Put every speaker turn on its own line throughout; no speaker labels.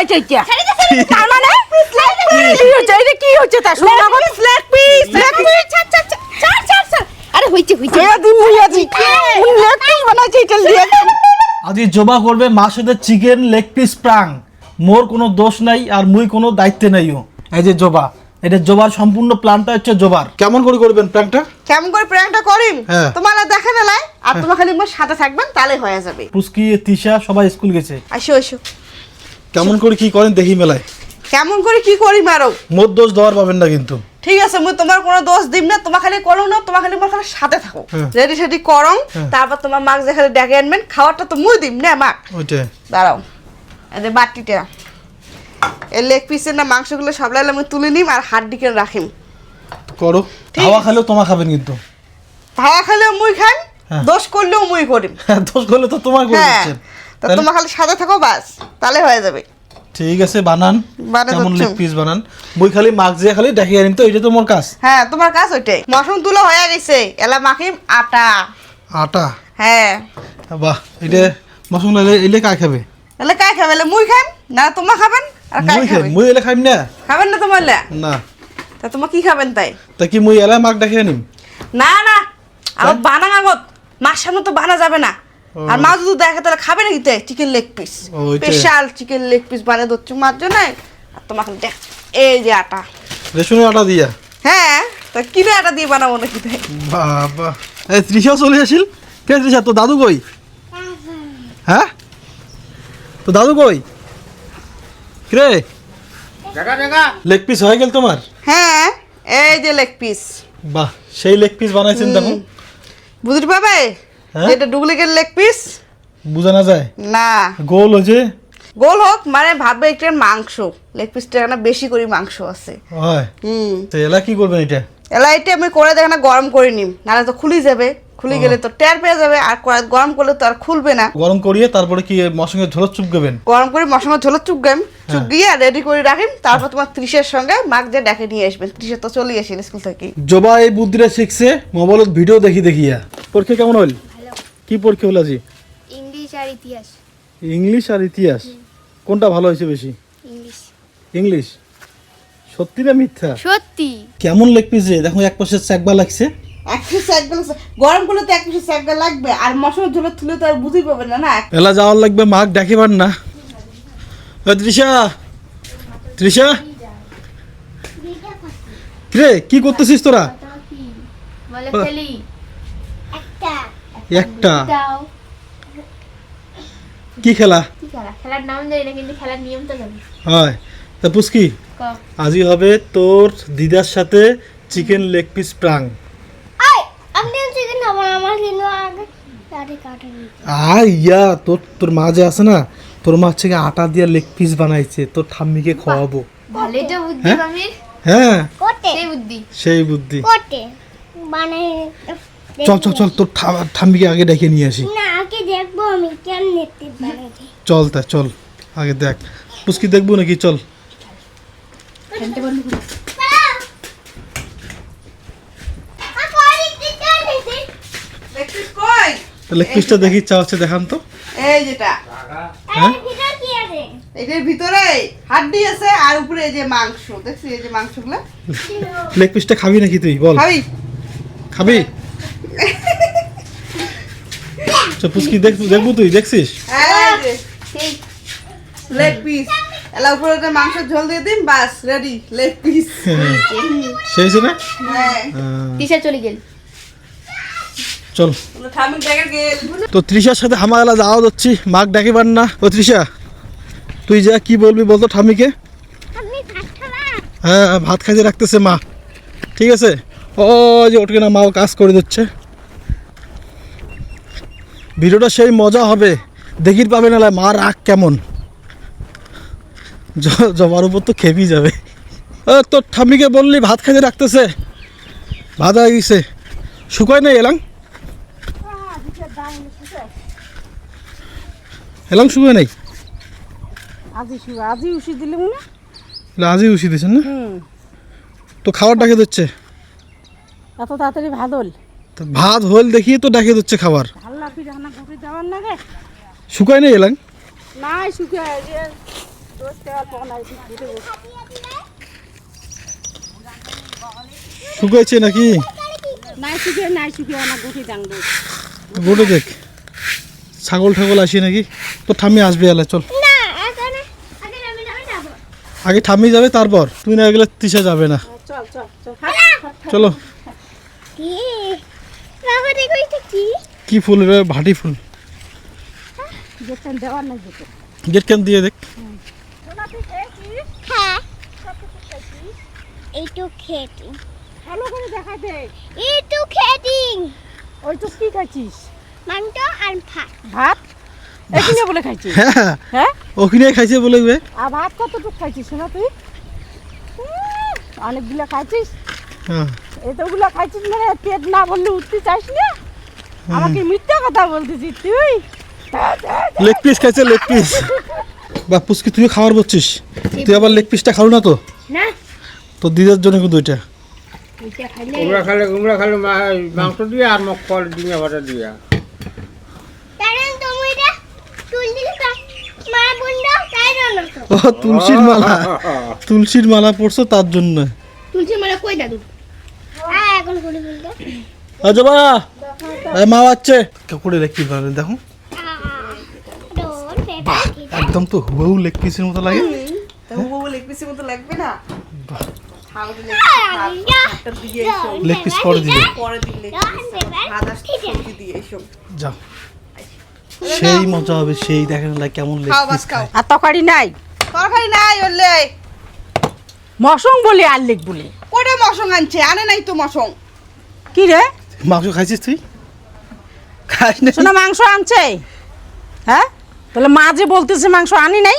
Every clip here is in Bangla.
বানাইছে এটা তার মানে কি হচ্ছে এটা কি হচ্ছে তা শোনা গো লেগ পিস ছাড় আরে হইছে এদি মুইয়াজি লেগ পিস বানাইছে এটা লেগ
আজ জবা করবে মার সাথে চিকেন লেগ পিস প্রাং মোর কোনো দোষ নাই আর মুই কোনো দায়িত্ব নাইও এই যে জবা এটা জবার সম্পূর্ণ প্ল্যানটা হচ্ছে জবার কেমন করে করবেন প্র্যাঙ্কটা
কেমন করে প্র্যাঙ্কটা করিম
হ্যাঁ।
তোমার দেখা না লাই আর তোমার খালি মোর সাথে থাকবেন তাহলে হয়ে যাবে
পুস্কি তিশা সবাই স্কুল গেছে
আসো
কেমন করে কি করেন দেখি মেলায়
কেমন করে কি করি মারো
মোর দোষ দেওয়ার পাবেন না কিন্তু
ঠিক আছে মুই তোমার কোনো দোষ দিম না তোমার খালি করো না তোমার খালি মোর খালি সাথে থাকো
হ্যাঁ।
রেডি সেডি করং তারপর তোমার মাক যে খালি ডেকে আনবেন খাওয়াটা তো মুই দিম না মাক
ওইটাই
দাঁড়াও এই যে বাটিটা এই লেগ পিসের না মাংসগুলো সাবলাইলে আমি তুলে নিম আর হাড্ডিকে রাখিম
করো হাওয়া খালেও তোমার খাবেন কিন্তু
ভাওয়া খালেও মুই খাইম
হ্যাঁ।
দোষ করলেও মুই করিম
দোষ করলে তো তোমার করে
হ্যাঁ
দিচ্ছেন
তা তোমার খালি সাথে থাকো বাস তাহলে হয়ে যাবে
ঠিক আছে বানান
বানাই
কেমন
দিচ্ছি।
লেগ পিস বানান মুই খালি মাছ দিয়ে খালি দেখিয়ে আনিম তো এটা তো মোর কাজ
হ্যাঁ তোমার কাজ ওইটাই মশন তুলো হয়ে গেছে এলা মাখিম আটা
আটা
হ্যাঁ
বাহ এটা মশলা এলে কাই খাবে
এলে কাই খাবে এলে মুই খাইম না তোমার খাবেন আর কাই
মুই খাই
খাবে
মুই এলে খাইম না
খাবেন না তোমার লে
না
তা তোমার কি খাবেন তাই
তা কি মুই এলা মাক দেখিয়ে আনিম
না আমার বানা আগত মার সামনে তো বানা যাবে না আর মা যদি দেখে তাহলে খাবে নাকি তাই চিকেন লেগ পিস
ও, ওইটাই।
স্পেশাল চিকেন লেগ পিস বানিয়ে দিচ্ছ মার জন্য আর তোমাকে দেখ এই যে আটা
রেশনের আটা দিয়া
হ্যাঁ তা কিনে আটা দিয়ে বানাবো নাকি তাই
বাবা এই ত্রিশাও চলে আসিল কে ত্রিশা তো দাদু কই হ্যাঁ তো দাদু কই রে লেগ পিস হয়ে গেল তোমার
হ্যাঁ এই যে লেগ পিস
বাহ সেই লেগ পিস বানাইছেন দেখুন
বুঝতে পারবে
হ্যাঁ?
এটা ডুপ্লিকেট লেগ পিস
বোঝা না যায়
না
গোল হয়েছে
গোল হোক মানে ভাববে একটা মাংস লেগ পিসটা না বেশি করে মাংস আছে
হয় তো এলা কি করবেন এটা
এলা এটা আমি করে দেখে না গরম করে নিম নাহলে তো খুলে যাবে খুলে গেলে তো টের পেয়ে যাবে আর গরম করলে তো আর খুলবে না
গরম করিয়ে তারপরে কি মশঙ্গে ঝোল চুপ দেবেন
গরম করে মশলা ঝোলা চুপগাম চুপগিয়ে রেডি করে রাখিম তারপর তোমার ত্রিশের সঙ্গে মাক যে ডেকে নিয়ে আসবেন ত্রিশের তো চলে আসেন স্কুল থেকে
জবা এই বুদ্ধিটা শিখছে মোবাইলত ভিডিও দেখিয়া পরীক্ষা কেমন হইল কি পরীক্ষা হলো আজি
ইংলিশ আর ইতিহাস
ইংলিশ আর ইতিহাস কোনটা ভালো হয়েছে বেশি
ইংলিশ
ইংলিশ সত্যি না মিথ্যা
সত্যি
কেমন লেগ পিস রে দেখো এক পাশে চাকবা লাগছে
এক পিস একবেলা গরম করলে তো এক পিস একবেলা লাগবে আর মশলা ঝোলা তুলে তো আর বুঝি পাবে না না
এলা যাওয়ার লাগবে মাক ডাকিবার না ত্রিশা ত্রিশা রে কি করতেছিস তোরা
বলে খেলি
একটা
দাও
কি খেলা
কি খেলা খেলার নাম জানি না কিন্তু খেলার নিয়ম তো জানি
হয় তা পুস্কি
ক
আজই হবে তোর দিদার সাথে চিকেন লেগ পিস প্রাং
আই আপনি চিকেন খাবেন আমার কিন্তু আগে কাটে কাটে
ইয়া তোর তোর মা যে আছে না তোর মা হচ্ছে আটা দিয়ে লেগ পিস বানাইছে তোর ঠাম্মিকে খাওয়াবো
ভালো এটা বুদ্ধি
হ্যাঁ?
আমির
হ্যাঁ
কোটে সেই বুদ্ধি
সেই বুদ্ধি
কোটে মানে
চল চল চল তোর ঠাম্মিকে আগে ডেকে নিয়ে আসি
না আগে দেখবো আমি কেমন নেতে বানাই
চল তা চল আগে দেখ পুস্কি দেখবো নাকি চল
লেগ পিস কই
লেগ পিসটা দেখি চা হচ্ছে দেখান তো
এই যেটা
হ্যাঁ
এটার ভিতরে হাড্ডি আছে আর উপরে এই যে মাংস দেখছিস এই যে মাংসগুলো
লেগ পিসটা খাবি নাকি তুই বল
খাবি
খাবি চল পুস্কি দেখবো তুই দেখছিস
এই যে লেগ পিস এলা উপরে একটা মাংসের ঝোল দিয়ে দিন বাস রেডি লেগ পিস
সেই না
হ্যাঁ
টিচার চলে গেল
চল
থামিং টাইগার গেল
তো ত্রিশার সাথে হামাগালা যাওয়া যাচ্ছি মাক ডাকিবার না ও ত্রিশা তুই যা কি বলবি বলতো ঠামিকে হ্যাঁ ভাত খাইতে রাখতেছে মা ঠিক আছে ও যে ওঠে না মাও কাজ করে দিচ্ছে ভিডিওটা সেই মজা হবে দেখির পাবে না মা রাগ কেমন জমার উপর তো খেপি যাবে তোর ঠাম্মিকে বললি ভাত খাইতে রাখতেছে ভাত হয়ে গেছে শুকায় নাই এলাম এলাম শুকায় নাই
আজি উসি দিলাম না
আজই উসি দিয়েছেন না তো খাবার ডাকে দিচ্ছে
এত তাড়াতাড়ি ভাত হল
তো ভাত হল দেখিয়ে তো ডাকে দিচ্ছে খাবার
ভাল লাগবি রান্না করে দেওয়ার না রে
শুকায় নাই এলাম
নাই শুকিয়ে
শুকাইছে নাকি
নাই শুকিয়ে না গুটি দাঙ্গো
গোটে দেখ ছাগল ঠাগল আসে নাকি তো ঠাম্মি আসবে এলে চল
না এখানে আগে আমি যাব
আগে ঠাম্মি যাবে তারপর তুই না গেলে তৃষা যাবে না
চল চল চল
চলো
কি বাবা দেখো কি
কি ফুল রে ভাটি ফুল
যেখান দেওয়ার না যেতে
গেট কেন দিয়ে দেখ
হ্যাঁ এইটু খেটি
ভালো করে দেখা দে
এইটু খেটি
ওই তো কি খাইছিস
মাংস আর ভাত
ভাত এখানে বলে খাইছিস
হ্যাঁ
হ্যাঁ
ওখানে খাইছে বলে বে
আর ভাত কতটুকু খাইছিস না তুই অনেকগুলো খাইছিস
হ্যাঁ
এতগুলো খাইছিস মানে পেট না বললে উঠতে চাইস না আমাকে মিথ্যা কথা বলতেছিস তুই
লেগ পিস খাইছে লেগ পিস বাপুস কি তুই খাবার বলছিস তুই আবার লেগ পিসটা খাও না তো
না
তো দিদার জন্য কিন্তু ওইটা
এটা খাইলে
কুমড়া খালে মাংস দিয়ে আর মোক ফল ডিঙা ভাটা দিয়া
কারণ তুমি এটা তুললি মা বন্ধ তাই রান্না
ও তুলসীর মালা পড়ছো তার জন্য
তুলছি মানে কই দাদু হ্যাঁ এখন করে বলতে
আজবা মা বাচ্চা করে লেগ পিস বানালে দেখো
ডোর পেপার
একদম তো হুবহু লেগ পিসের মতো লাগে লেগ পিস পরে দিবে যাও সেই মজা হবে সেই দেখেন না কেমন লেগ পিস খায়
আর তরকারি নাই
তরকারি নাই ওলে
মশং বলে আর লেগ বলে
কোটা মশং আনছে আনে নাই তো মশং
কি রে
মাংস খাইছিস তুই খাইস না
শোনা মাংস আনছে হ্যাঁ তাহলে মা যে বলতেছে মাংস আনি নাই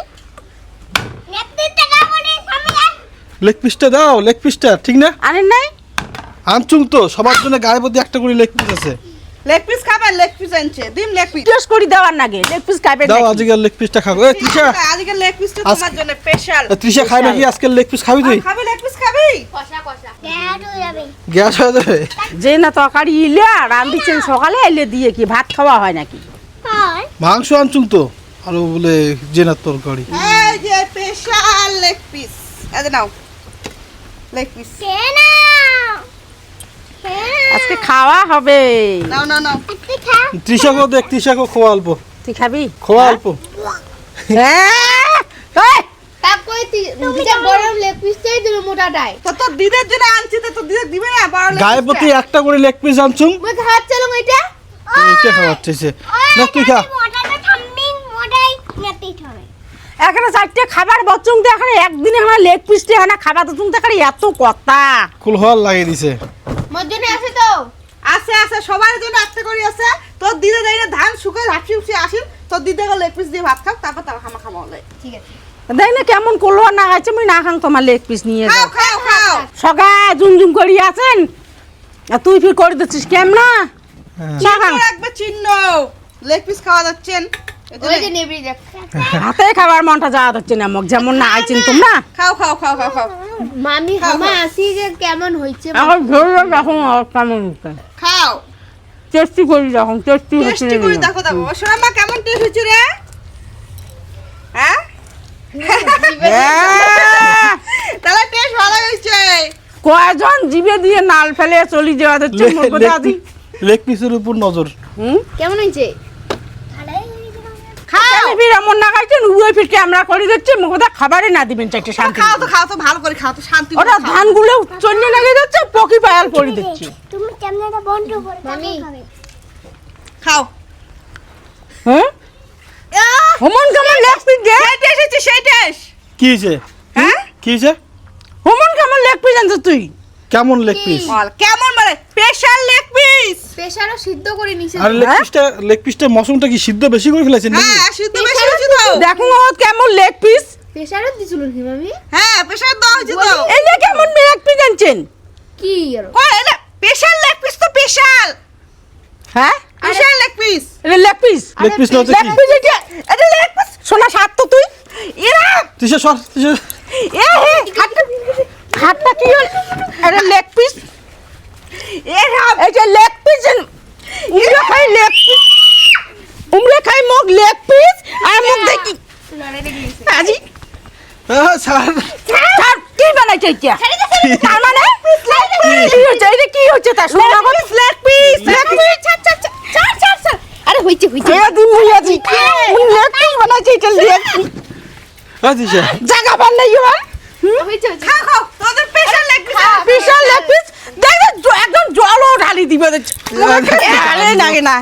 লেগ পিসটা দাও লেগ পিসটা ঠিক না
আনেন নাই
আনছুং তো সবার জন্য গায়ে প্রতি একটা করে লেগ পিস আছে
লেগ পিস খাবে লেগ পিস আনছে ডিম লেগ পিস
টেস্ট করে দেওয়ার নাগে লেগ পিস খাবে
দাও আজকে লেগ পিসটা খাবো এই তৃষা
আজকে লেগ পিসটা তোমার জন্য স্পেশাল
তৃষা খাই নাকি আজকে লেগ পিস খাবি তুই
খাবে লেগ পিস খাবি
গ্যাস হয়ে যাবে
যে না তরকারি ইলে রান্ধিছেন সকালে এলে দিয়ে কি ভাত খাওয়া হয় নাকি
মাংস আনছুং তো আর ও বলে জেনার তরকারি
এই যে স্পেশাল লেগ পিস এই নাও লেগ পিস
আজকে খাওয়া হবে
নাও নাও নাও
তৃষাকেও দেখ তৃষাকেও খোয়া অল্প
তুই খাবি
খোয়া অল্প
হ্যাঁ এই,
তো তোর দিদের জন্য আনছি তো তোর দিদের দিবে না বড় leg
গায়ে
piece
প্রতি
টা।
একটা করে লেগ পিস আনছুং এটা খাওয়াচ্ছে না তুই খা
এখানে চারটে খাবার বচ্চুং তো এখানে একদিনে আমার লেগ পিসটা এখানে খাবার তো তুমি এখানে এত কথা
কুল হওয়ার লাগিয়ে দিছে
আছে আছে সবার জন্য একটা করে আছে তোর দিদে যাইনা ধান শুকায় হাঁপসি উঠে আসিন তোর দিদে লেগ পিস দিয়ে ভাত খাও তারপর তার খামা খামা হলে ঠিক আছে
দেখ না কেমন করলো না খাইছে আমি না খাং তোমার লেগ পিস নিয়ে
খাও
যাও
খাও খাও
সগা জুমজুম করি আছেন আর তুই ফির করে দিচ্ছিস কেমন না
চিহ্ন রাখবে চিহ্ন লেগ পিস খাওয়া যাচ্ছেন
হাতে খাবার মনটা যাওয়া হচ্ছে না মোক যেমন না আইছেন তোমরা
খাও খাও খাও খাও খাও
মামি হামা আসি যে কেমন হইছে
এখন ধরে রাখুন কেমন
খাও
টেস্টি করি রাখুন টেস্টি হচ্ছে
টেস্টি করে দেখো দেখো সোনা মা কেমন টেস্ট হচ্ছে রে হ্যাঁ তাহলে টেস্ট ভালো হয়েছে
কয়জন জিভে দিয়ে নাল ফেলে চলি যাওয়া হচ্ছে মোর কথা আদি
লেগ পিসের উপর নজর
হুম
কেমন হইছে
খাও ফির এমন না খাইছেন উই ফির ক্যামেরা করে দিচ্ছে মুখ কথা খাবারে না দিবেন চারটে শান্তি
খাও তো ভালো করে খাও তো শান্তি করে
ওটা
খাও।
ধানগুলো চন্নি লাগে যাচ্ছে পকি পায়াল করে দিচ্ছে
তুমি ক্যামেরাটা বন্ধ করে মামি
খাও
হ্যাঁ হোমন কেমন লেগ পিস দে
সেই টেস্ট হচ্ছে সেই টেস্ট
কি হয়েছে
হ্যাঁ
কি হয়েছে
হোমন কেমন লেগ পিস আনছিস তুই
কেমন লেগ পিস
বল কেমন মানে স্পেশাল লেগ পিস
স্পেশালও সিদ্ধ করে নিছে
আর লেগ পিসটা মশরুমটা কি সিদ্ধ বেশি করে ফেলেছেন নাকি
হ্যাঁ সিদ্ধ বেশি হয়েছে তো
দেখুন ও কেমন লেগ পিস
প্রেসারও দিছিল কি মামি
হ্যাঁ প্রেসার দাও হয়েছে তো
এই যে কেমন লেগ পিস আনছেন
কি আর
কই এটা স্পেশাল লেগ পিস তো স্পেশাল
হ্যাঁ
স্পেশাল লেগ পিস
এটা লেগ পিস
লেগ পিস না তো
লেগ
কি
পিস এটা লেগ পিস শোনা সাত তো তুই এরা
তৃষা সর তৃষা
এ হে হাতটা কি হল এটা লেগ পিস এরা এই যে লেগ পিস উমরা খাই লেগ পিস উমরা খাই মগ লেগ পিস আর মগ দেখি আজি
স্যার
ছাড়, কি বানাইছে এটা? তার মানে কি হচ্ছে? এটা কি হচ্ছে তা শোনা গো? লেগ পিস, লেগ পিস, ছাড়, ছাড়, ছাড়, ছাড়, ছাড়, ছাড়। আরে হইছে হইছে। এ দিন মুইয়াজি লেগ পিস বানাইছে এটা লেগ পিস।
দিশা
জায়গা পান নাই এবার।
হয়েছে হয়েছে
খাও খাও তোদের স্পেশাল লেগ পিস
বিশাল লেগ পিস। দেখ একদম জলও ঢালি দিবে। আরে লাগে না।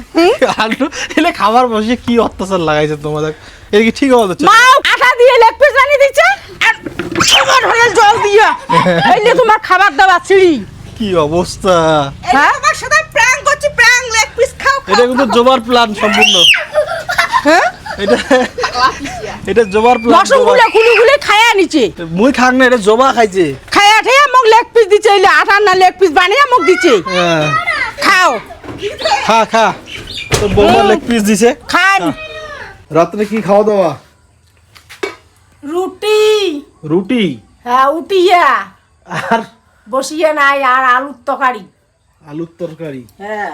আলু এলে খাবার বসে কি অত্যাচার লাগাইছে তোমাদের, এটা কি ঠিক হচ্ছে?
মা আটা দিয়ে লেগ পিস বানিয়ে দিচ্ছে আর তোমার হলে জল দিয়া এই যে তোমার খাবার দাবার ছিড়ি।
কি অবস্থা!
হ্যাঁ?
তোমার সাথে প্র্যাঙ্ক করছি, প্র্যাঙ্ক লেগ পিস খাও
এটা কিন্তু জোবার প্ল্যান সম্পূর্ণ।
হ্যাঁ
এটা এটা জোবার প্ল্যান।
মশগুলো গুলো খায়া নিচে
মুই খাক না, এটা জোবা খাইছে।
খায়া ঠেয়া মোক লেগ পিস দিচ্ছে। এই আটার না লেগ পিস বানিয়ে মোক দিচ্ছে।
হ্যাঁ,
খাও
খা খা, তোর বৌমা লেগ পিস দিছে।
খান।
রাত্রে কি খাওয়া দাওয়া?
রুটি,
রুটি
হ্যাঁ উঠিয়া
আর
বসিয়ে নাই, আর আলুর তরকারি।
আলুর তরকারি।
হ্যাঁ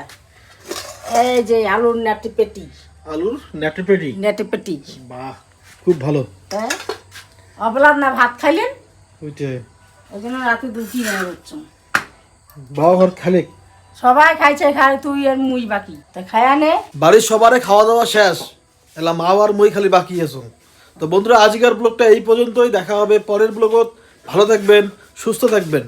এই যে আলুর নেটি পেটি,
আলুর নেটে পেটি।
নেটি পেটি।
বাহ, খুব ভালো।
হ্যাঁ অবলার না ভাত খাইলেন,
ওইটাই
ওই জন্য রাতে দুটি নেই হচ্ছে।
বাবা ঘর খালে
সবাই খাইছে, খাই তুই আর মুই বাকি তা খায়া নে।
বাড়ির সবারে খাওয়া দাওয়া শেষ, এলা মা আর মই খালি বাকি আছো। তো বন্ধুরা, আজকের ব্লগটা এই পর্যন্তই। দেখা হবে পরের ব্লগত। ভালো থাকবেন, সুস্থ থাকবেন।